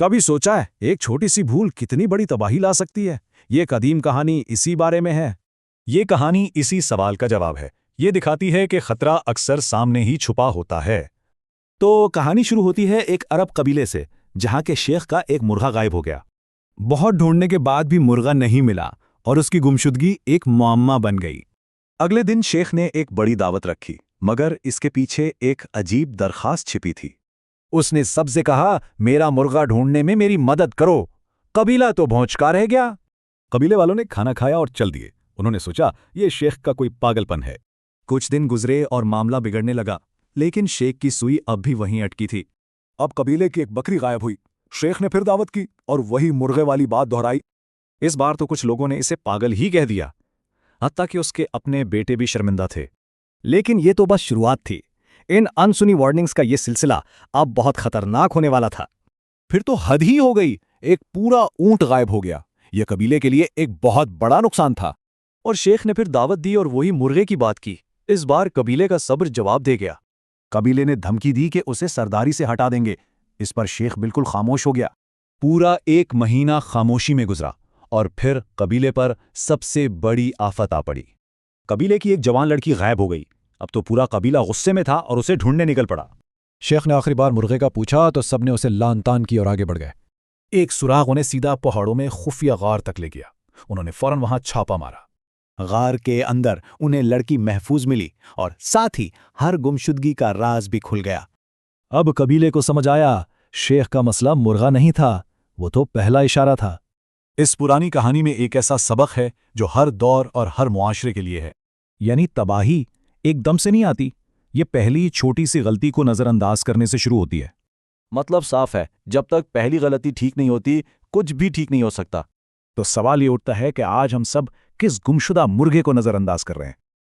कभी सोचा है एक छोटी सी भूल कितनी बड़ी तबाही ला सकती है? ये कदीम कहानी इसी बारे में है। ये कहानी इसी सवाल का जवाब है। ये दिखाती है कि खतरा अक्सर सामने ही छुपा होता है। तो कहानी शुरू होती है एक अरब कबीले से, जहां के शेख का एक मुर्गा गायब हो गया। बहुत ढूंढने के बाद भी मुर्गा नहीं मिला और उसकी गुमशुदगी एक मुअम्मा बन गई। अगले दिन शेख ने एक बड़ी दावत रखी, मगर इसके पीछे एक अजीब दरखास्त छिपी थी। उसने सबसे कहा, मेरा मुर्गा ढूंढने में मेरी मदद करो। कबीला तो भौंचका रह गया। कबीले वालों ने खाना खाया और चल दिए। उन्होंने सोचा ये शेख का कोई पागलपन है। कुछ दिन गुजरे और मामला बिगड़ने लगा, लेकिन शेख की सुई अब भी वहीं अटकी थी। अब कबीले की एक बकरी गायब हुई। शेख ने फिर दावत की और वही मुर्गे वाली बात दोहराई। इस बार तो कुछ लोगों ने इसे पागल ही कह दिया, हत्ता कि उसके अपने बेटे भी शर्मिंदा थे। लेकिन ये तो बस शुरुआत थी। इन अनसुनी वार्निंग्स का ये सिलसिला अब बहुत खतरनाक होने वाला था। फिर तो हद ही हो गई। एक पूरा ऊंट गायब हो गया। यह कबीले के लिए एक बहुत बड़ा नुकसान था। और शेख ने फिर दावत दी और वही मुर्गे की बात की। इस बार कबीले का सब्र जवाब दे गया। कबीले ने धमकी दी कि उसे सरदारी से हटा देंगे। इस पर शेख बिल्कुल खामोश हो गया। पूरा 1 महीना खामोशी में गुजरा और फिर कबीले पर सबसे बड़ी आफत आ पड़ी। कबीले की एक जवान लड़की गायब हो गई। अब तो पूरा कबीला गुस्से में था और उसे ढूंढने निकल पड़ा। शेख ने आखिरी बार मुर्गे का पूछा तो सबने उसे लान तान की और आगे बढ़ गए। एक सुराग उन्हें सीधा पहाड़ों में खुफिया गार तक ले गया। उन्होंने फौरन वहां छापा मारा। गार के अंदर उन्हें लड़की महफूज मिली और साथ ही हर गुमशुदगी का राज भी खुल गया। अब कबीले को समझ आया, शेख का मसला मुर्गा नहीं था, वो तो पहला इशारा था। इस पुरानी कहानी में एक ऐसा सबक है जो हर दौर और हर मुआशरे के लिए है। यानी तबाही एकदम से नहीं आती, ये पहली छोटी सी गलती को नजरअंदाज करने से शुरू होती है। मतलब साफ है, जब तक पहली गलती ठीक नहीं होती, कुछ भी ठीक नहीं हो सकता। तो सवाल ये उठता है कि आज हम सब किस गुमशुदा मुर्गे को नजरअंदाज कर रहे हैं?